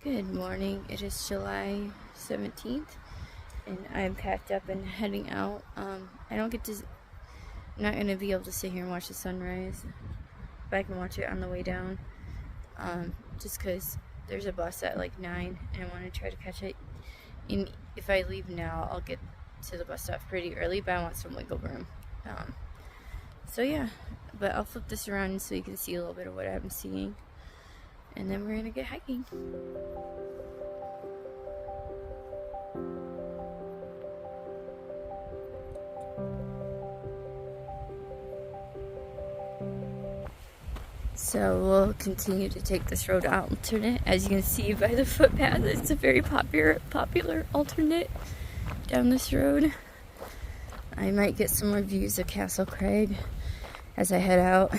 Good morning. It is July 17th and I'm packed up and heading out. I'm not going to be able to sit here and watch the sunrise, but I can watch it on the way down. Just because there's a bus at like 9 and I want to try to catch it. And if I leave now, I'll get to the bus stop pretty early, but I want some wiggle room. So yeah, but I'll flip this around so you can see a little bit of what I'm seeing. And then we're going to get hiking. So we'll continue to take this road alternate. As you can see by the footpath, it's a very popular alternate down this road. I might get some more views of Castle Crags as I head out.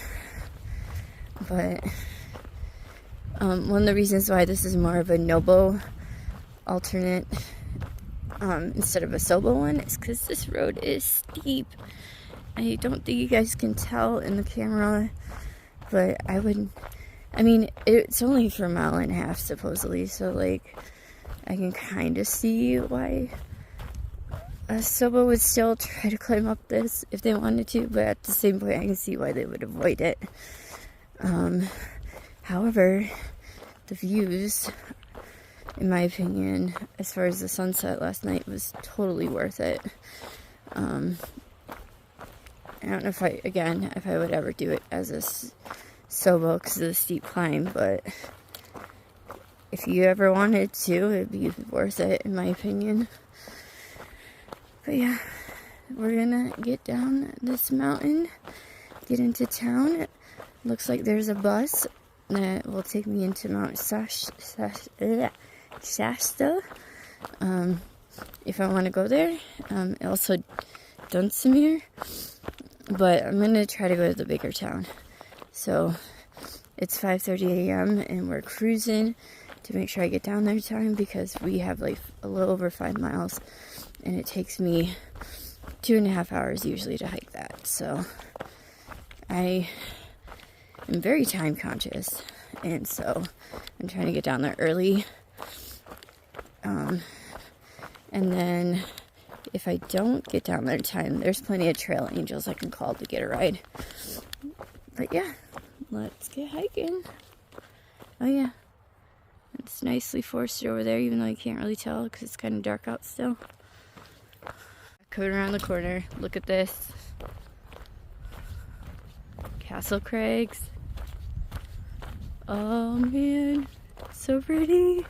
But one of the reasons why this is more of a no-bow alternate instead of a sobo one is because this road is steep. I don't think you guys can tell in the camera, but I mean, it's only for a mile and a half supposedly, so like I can kind of see why a sobo would still try to climb up this if they wanted to, but at the same point I can see why they would avoid it. However, the views, in my opinion, as far as the sunset last night, was totally worth it. I don't know if I would ever do it as a sobo because of the steep climb, but if you ever wanted to, it'd be worth it, in my opinion. But yeah, we're gonna get down this mountain, get into town. Looks like there's a bus that will take me into Mount Shasta. If I want to go there. Also Dunsmuir, but I'm gonna try to go to the bigger town. So it's 5:30 a.m. and we're cruising to make sure I get down there in time because we have like a little over 5 miles and it takes me 2.5 hours usually to hike that. So I am very time conscious, and so I'm trying to get down there early. And then if I don't get down there in time, there's plenty of trail angels I can call to get a ride. But yeah, let's get hiking. Oh yeah, it's nicely forested over there, even though you can't really tell because it's kind of dark out still. Coming around the corner, look at this. Castle Crags. Oh man, so pretty.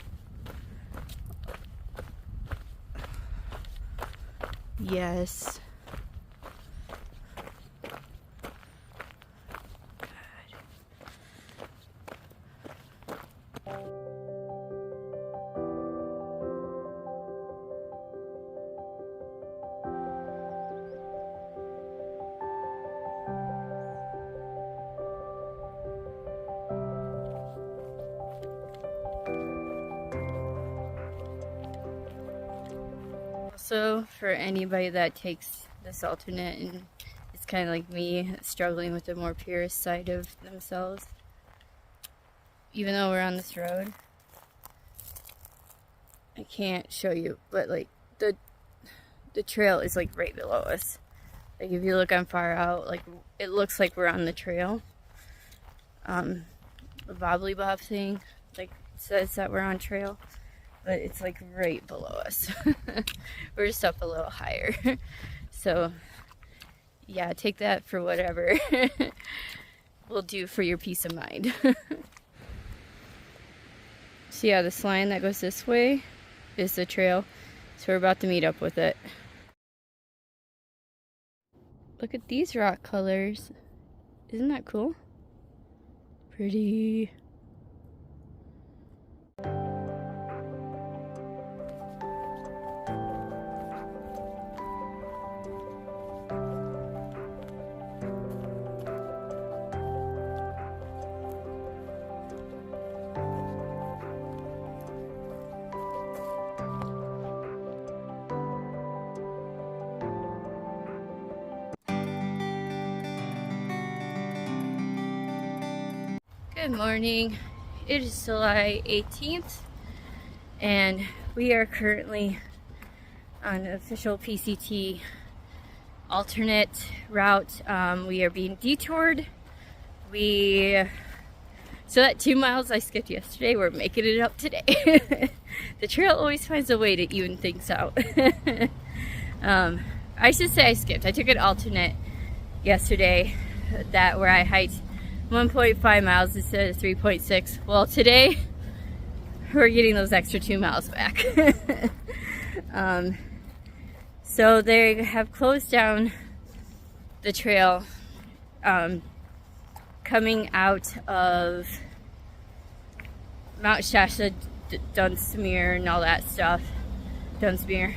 Yes. So for anybody that takes this alternate and it's kind of like me, struggling with the more purist side of themselves, even though we're on this road, I can't show you, but like the trail is like right below us. Like if you look on far out, like it looks like we're on the trail. The bobbly bob thing like says that we're on trail, but it's like right below us. We're just up a little higher. So yeah, take that for whatever will do for your peace of mind. So yeah, this line that goes this way is the trail. So we're about to meet up with it. Look at these rock colors. Isn't that cool? Pretty. Good morning. It is July 18th. And we are currently on an official PCT alternate route. We are being detoured. So that 2 miles I skipped yesterday, we're making it up today. The trail always finds a way to even things out. I should say I skipped. I took an alternate yesterday where I hiked 1.5 miles instead of 3.6. Well, today we're getting those extra 2 miles back. So they have closed down the trail coming out of Mount Shasta, Dunsmuir, and all that stuff. Dunsmuir.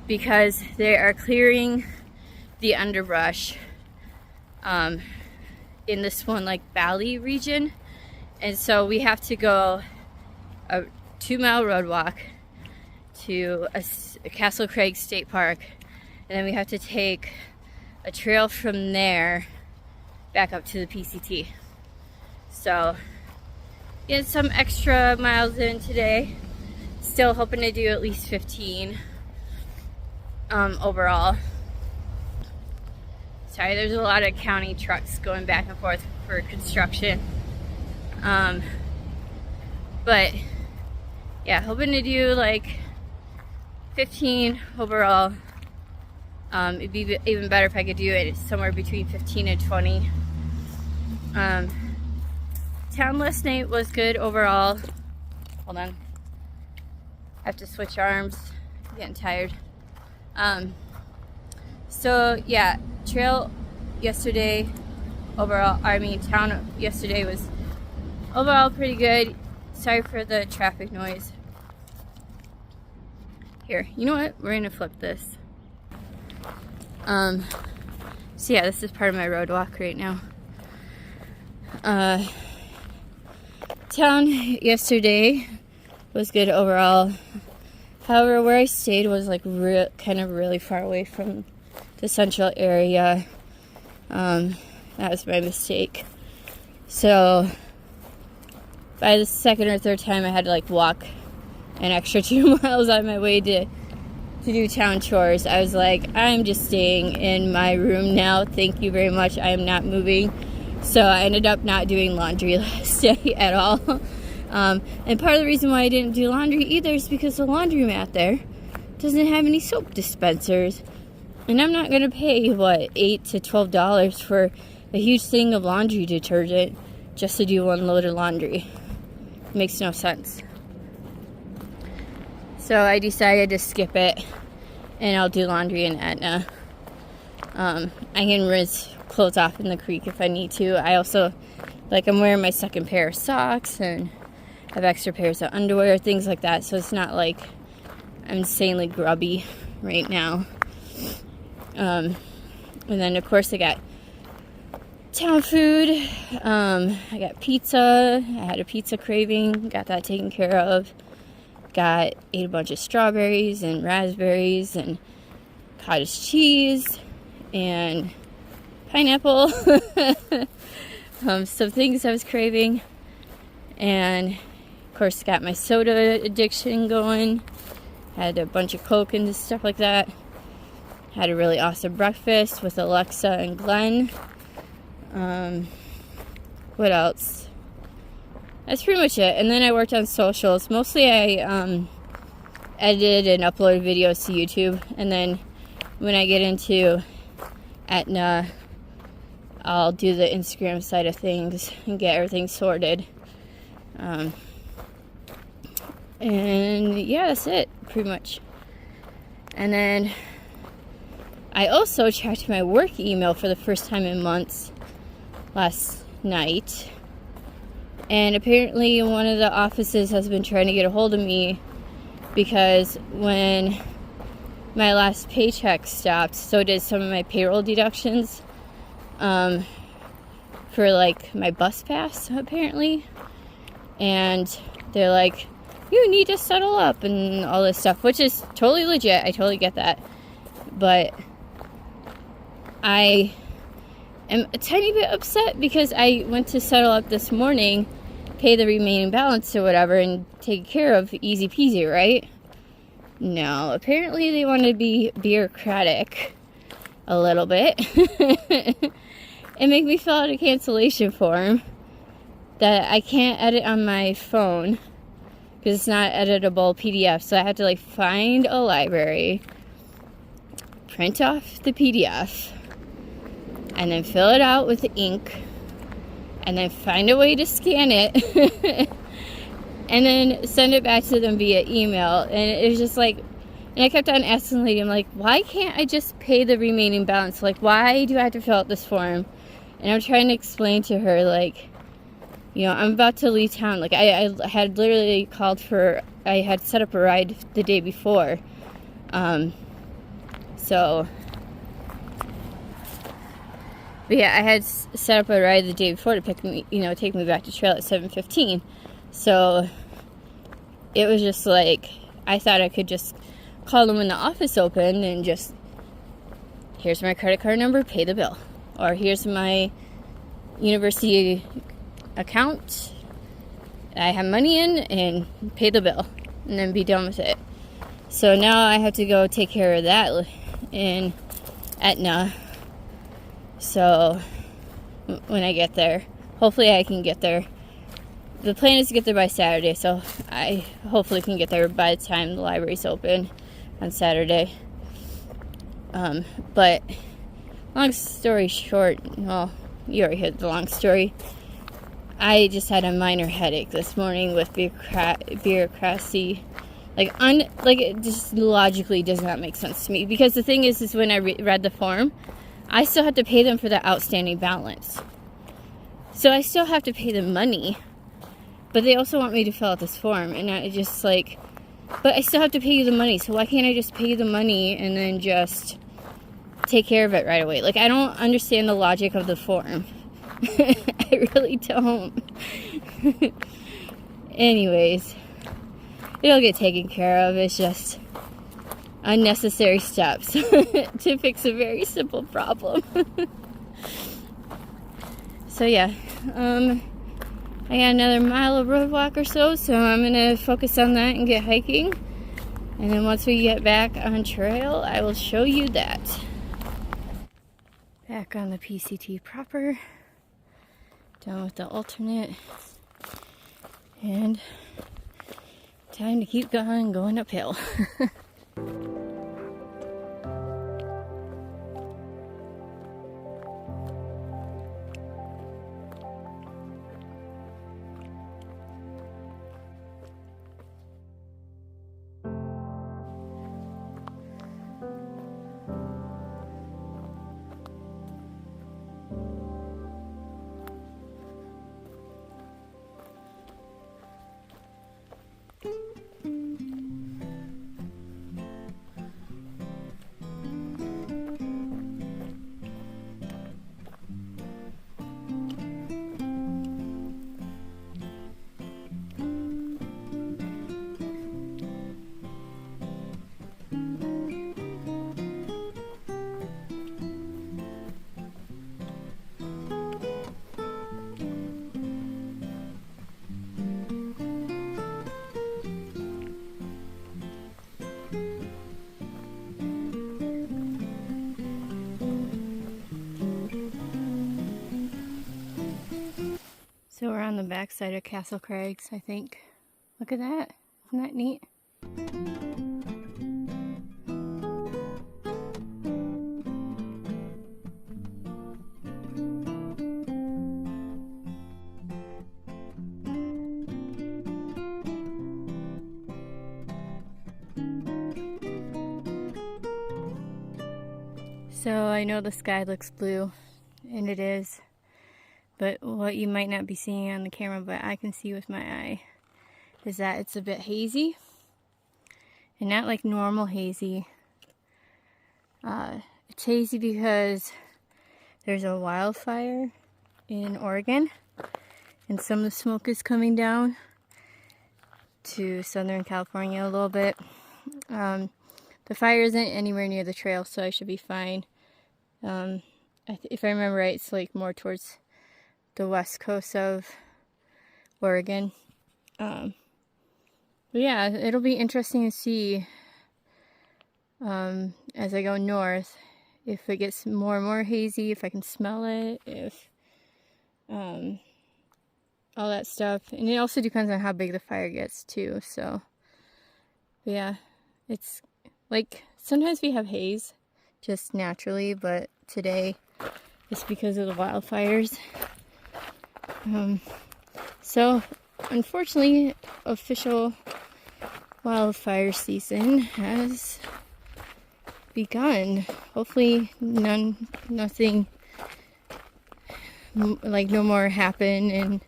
Because they are clearing the underbrush in this Swan Lake Valley region. And so we have to go a 2-mile road walk to a Castle Crags State Park, and then we have to take a trail from there back up to the PCT. So get some extra miles in today. Still hoping to do at least 15 overall. Sorry, there's a lot of county trucks going back and forth for construction. But yeah, hoping to do like 15 overall. It'd be even better if I could do it somewhere between 15 and 20. Town last night was good overall. Hold on. I have to switch arms. I'm getting tired. So yeah, trail yesterday overall, town yesterday was overall pretty good. Sorry for the traffic noise. Here, you know what? We're gonna flip this. So yeah, this is part of my road walk right now. Town yesterday was good overall. However, where I stayed was like kind of really far away from the central area. That was my mistake. So by the second or third time I had to like walk an extra 2 miles on my way to do town chores. I was like, I'm just staying in my room now. Thank you very much. I am not moving. So I ended up not doing laundry last day at all. And part of the reason why I didn't do laundry either is because the laundromat there doesn't have any soap dispensers. And I'm not going to pay, what, $8 to $12 for a huge thing of laundry detergent just to do one load of laundry. Makes no sense. So I decided to skip it, and I'll do laundry in Etna. I can rinse clothes off in the creek if I need to. I also, I'm wearing my second pair of socks, and have extra pairs of underwear, things like that. So it's not like I'm insanely grubby right now. And then, of course, I got town food. I got pizza. I had a pizza craving. Got that taken care of. Ate a bunch of strawberries and raspberries and cottage cheese and pineapple. Some things I was craving. And, of course, got my soda addiction going. Had a bunch of Coke and stuff like that. Had a really awesome breakfast with Alexa and Glenn. What else? That's pretty much it. And then I worked on socials. Mostly I edited and uploaded videos to YouTube. And then when I get into Etna, I'll do the Instagram side of things and get everything sorted. And yeah, that's it, pretty much. And then I also checked my work email for the first time in months last night. And apparently one of the offices has been trying to get a hold of me because when my last paycheck stopped, so did some of my payroll deductions for my bus pass, apparently. And they're like, you need to settle up and all this stuff, which is totally legit. I totally get that. But I am a tiny bit upset because I went to settle up this morning pay the remaining balance or whatever and take care of, easy peasy, right? No, apparently they want to be bureaucratic a little bit and make me fill out a cancellation form that I can't edit on my phone because it's not editable PDF. So I have to like find a library, print off the PDF, and then fill it out with ink, and then find a way to scan it and then send it back to them via email. And it was just like, and I kept on asking the lady, I'm like, why can't I just pay the remaining balance? Like, why do I have to fill out this form? And I'm trying to explain to her, like, you know, I'm about to leave town. Like, I had literally called for, I had set up a ride the day before. But yeah, I had set up a ride the day before to pick me, you know, take me back to trail at 7:15. So it was just like, I thought I could just call them when the office opened and just, here's my credit card number, pay the bill. Or here's my university account, I have money in, and pay the bill. And then be done with it. So now I have to go take care of that in Etna. So when I get there, hopefully I can get there. The plan is to get there by Saturday, so I hopefully can get there by the time the library's open on Saturday. But long story short, well, you already heard the long story. I just had a minor headache this morning with bureaucracy. Like it just logically does not make sense to me. Because the thing is when I read the form, I still have to pay them for the outstanding balance. So I still have to pay them money. But they also want me to fill out this form. And I just like, but I still have to pay you the money. So why can't I just pay you the money and then just take care of it right away? Like, I don't understand the logic of the form. I really don't. Anyways, it'll get taken care of. It's just unnecessary steps to fix a very simple problem. So yeah, I got another mile of road walk or so I'm gonna focus on that and get hiking. And then once we get back on trail, I will show you that. Back on the PCT proper. Done with the alternate. And time to keep going uphill. So we're on the backside of Castle Crags, I think. Look at that. Isn't that neat? So I know the sky looks blue, and it is. But what you might not be seeing on the camera, but I can see with my eye, is that it's a bit hazy. And not like normal hazy. It's hazy because there's a wildfire in Oregon. And some of the smoke is coming down to Southern California a little bit. The fire isn't anywhere near the trail, so I should be fine. If I remember right, it's like more towards the west coast of Oregon. But yeah, it'll be interesting to see as I go north if it gets more and more hazy, if I can smell it, if all that stuff. And it also depends on how big the fire gets too. So yeah, it's like sometimes we have haze just naturally, but today it's because of the wildfires. So unfortunately, official wildfire season has begun. Hopefully nothing like no more happen, and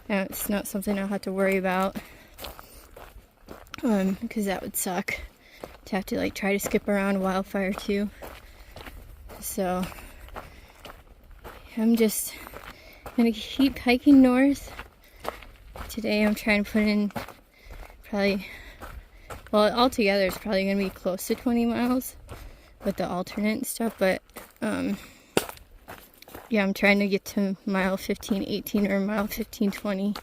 it's not something I'll have to worry about, because that would suck to have to like try to skip around wildfire too. So I'm just gonna keep hiking north. Today I'm trying to put in probably, well, altogether it's probably gonna be close to 20 miles with the alternate and stuff, but yeah, I'm trying to get to mile 1518 or mile 1520,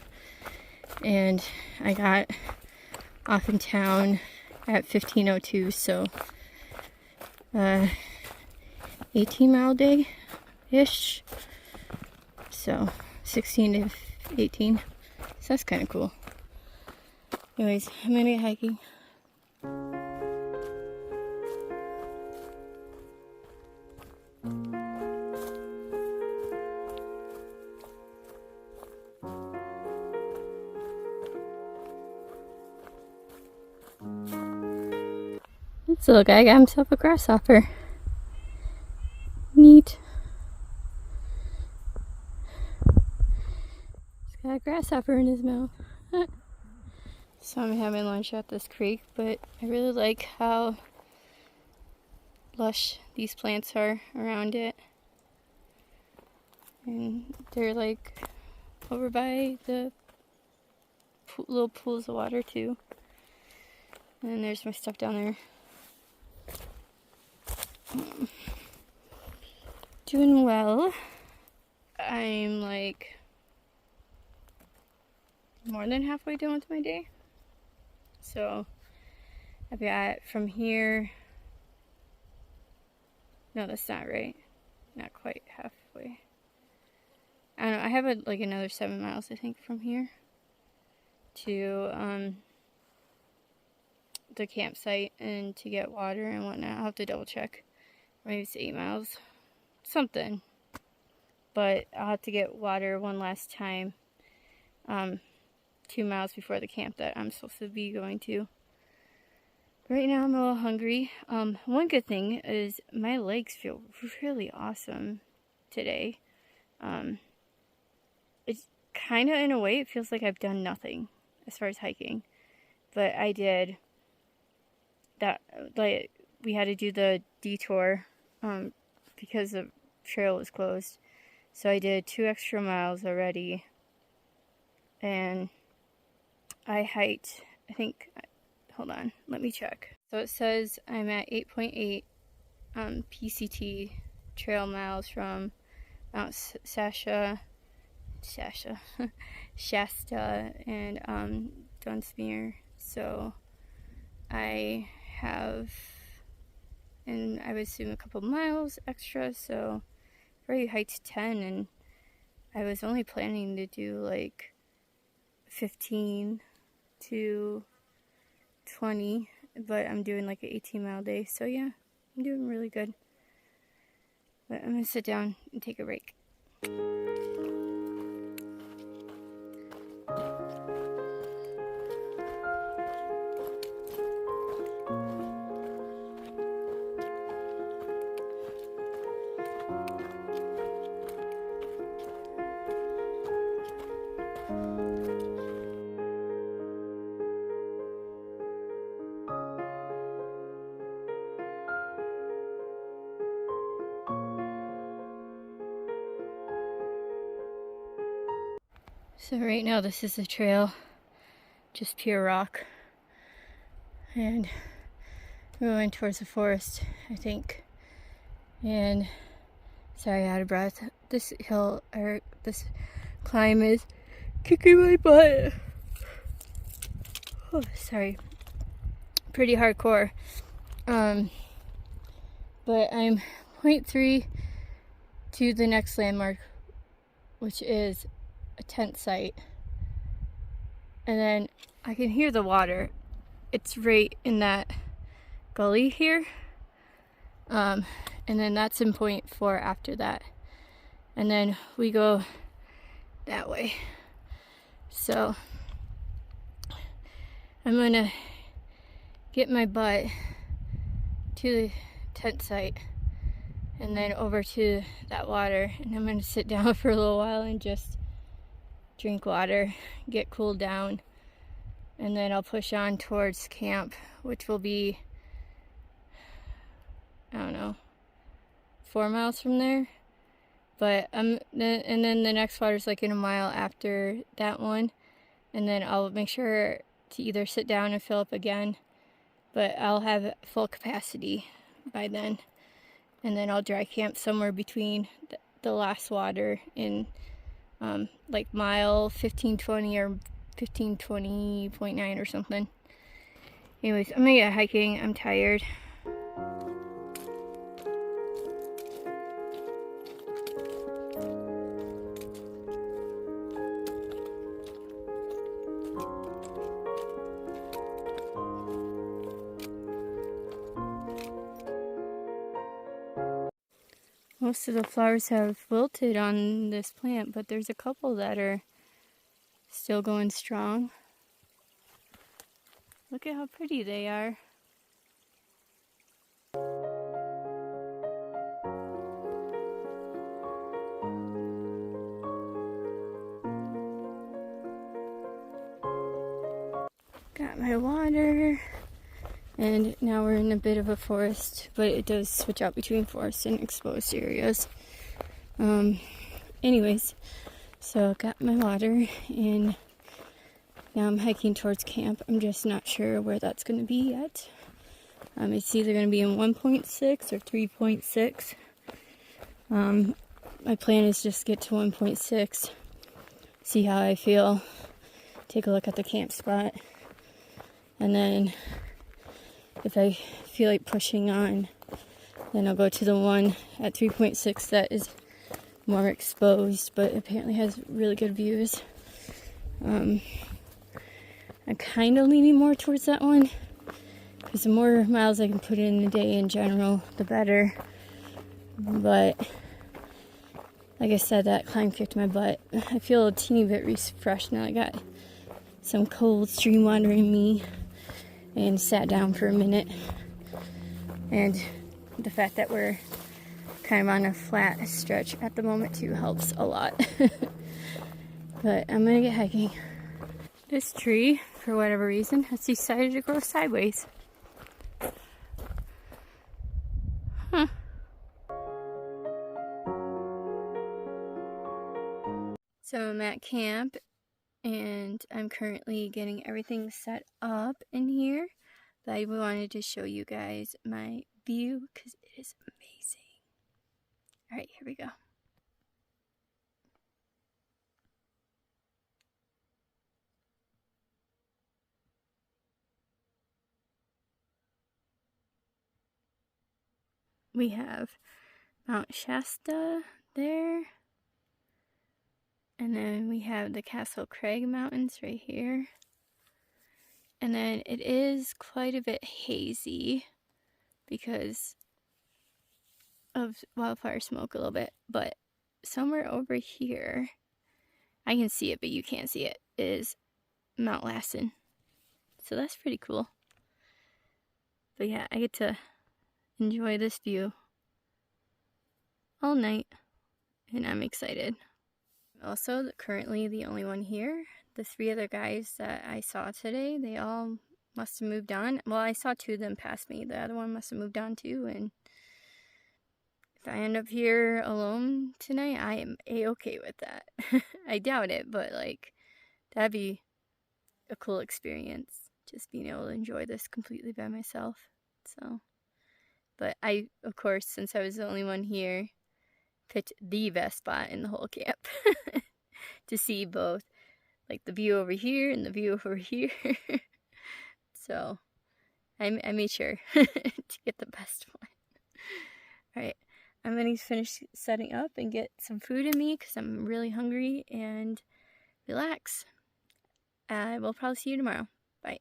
and I got off in town at 1502, so 18-mile day ish, so 16 to 18, so that's kind of cool. Anyways, I'm gonna get hiking. This little guy got himself a grasshopper. Neat. He's got a grasshopper in his mouth. So I'm having lunch at this creek, but I really like how lush these plants are around it. And they're like over by the little pools of water too. And there's my stuff down there. Doing well. I'm like more than halfway done with my day. So I've got from here, no, that's not right. Not quite halfway. I don't know, I have like another 7 miles I think from here to the campsite and to get water and whatnot. I'll have to double check. Maybe it's 8 miles. Something. But I'll have to get water one last time. 2 miles before the camp that I'm supposed to be going to. Right now I'm a little hungry. One good thing is my legs feel really awesome today. It's kind of, in a way, it feels like I've done nothing as far as hiking. But I did that, like, we had to do the detour because the trail was closed. So I did 2 extra miles already. And I hiked, I think, hold on, let me check. So it says I'm at 8.8 PCT trail miles from Mount Shasta and Dunsmuir. So I have, and I would assume a couple miles extra, so I've already hiked 10, and I was only planning to do like 15 to 20, but I'm doing like an 18-mile day, so yeah, I'm doing really good. But I'm gonna sit down and take a break. So right now this is the trail, just pure rock, and we're going towards the forest, I think. And sorry, out of breath. This hill, or this climb, is kicking my butt. Oh, sorry. Pretty hardcore. But I'm 0.3 to the next landmark, which is a tent site. And then I can hear the water. It's right in that gully here. And then that's in 0.4 after that. And then we go that way. So I'm gonna get my butt to the tent site and then over to that water, and I'm gonna sit down for a little while and just drink water, get cooled down, and then I'll push on towards camp, which will be, I don't know, 4 miles from there. But and then the next water's like in a mile after that one, and then I'll make sure to either sit down and fill up again, but I'll have full capacity by then. And then I'll dry camp somewhere between the last water in like mile 1520 or 1520.9 or something. Anyways, I'm gonna get hiking. I'm tired. Most of the flowers have wilted on this plant, but there's a couple that are still going strong. Look at how pretty they are. Got my water. And now we're in a bit of a forest, but it does switch out between forest and exposed areas. Anyways, so got my water, and now I'm hiking towards camp. I'm just not sure where that's going to be yet. It's either going to be in 1.6 or 3.6. My plan is just get to 1.6, see how I feel, take a look at the camp spot, and then if I feel like pushing on, then I'll go to the one at 3.6 that is more exposed, but apparently has really good views. I'm kind of leaning more towards that one, because the more miles I can put in a day in general, the better. But like I said, that climb kicked my butt. I feel a teeny bit refreshed now. I got some cold stream water in me and sat down for a minute. And the fact that we're kind of on a flat stretch at the moment too helps a lot. But I'm gonna get hiking. This tree, for whatever reason, has decided to grow sideways. Huh. So I'm at camp, and I'm currently getting everything set up in here. But I wanted to show you guys my view because it is amazing. Alright, here we go. We have Mount Shasta there. And then we have the Castle Crags mountains right here. And then it is quite a bit hazy because of wildfire smoke a little bit. But somewhere over here, I can see it, but you can't see it, is Mount Lassen. So that's pretty cool. But yeah, I get to enjoy this view all night, and I'm excited. Also, currently the only one here. The 3 other guys that I saw today, they all must have moved on. Well, I saw 2 of them pass me. The other one must have moved on too. And if I end up here alone tonight, I am a-okay with that. I doubt it, but like, that'd be a cool experience. Just being able to enjoy this completely by myself. So, but I, of course, since I was the only one here, picked the best spot in the whole camp to see both like the view over here and the view over here. So I made sure to get the best one. Alright, I'm going to finish setting up and get some food in me because I'm really hungry, and relax. I will probably see you tomorrow. Bye.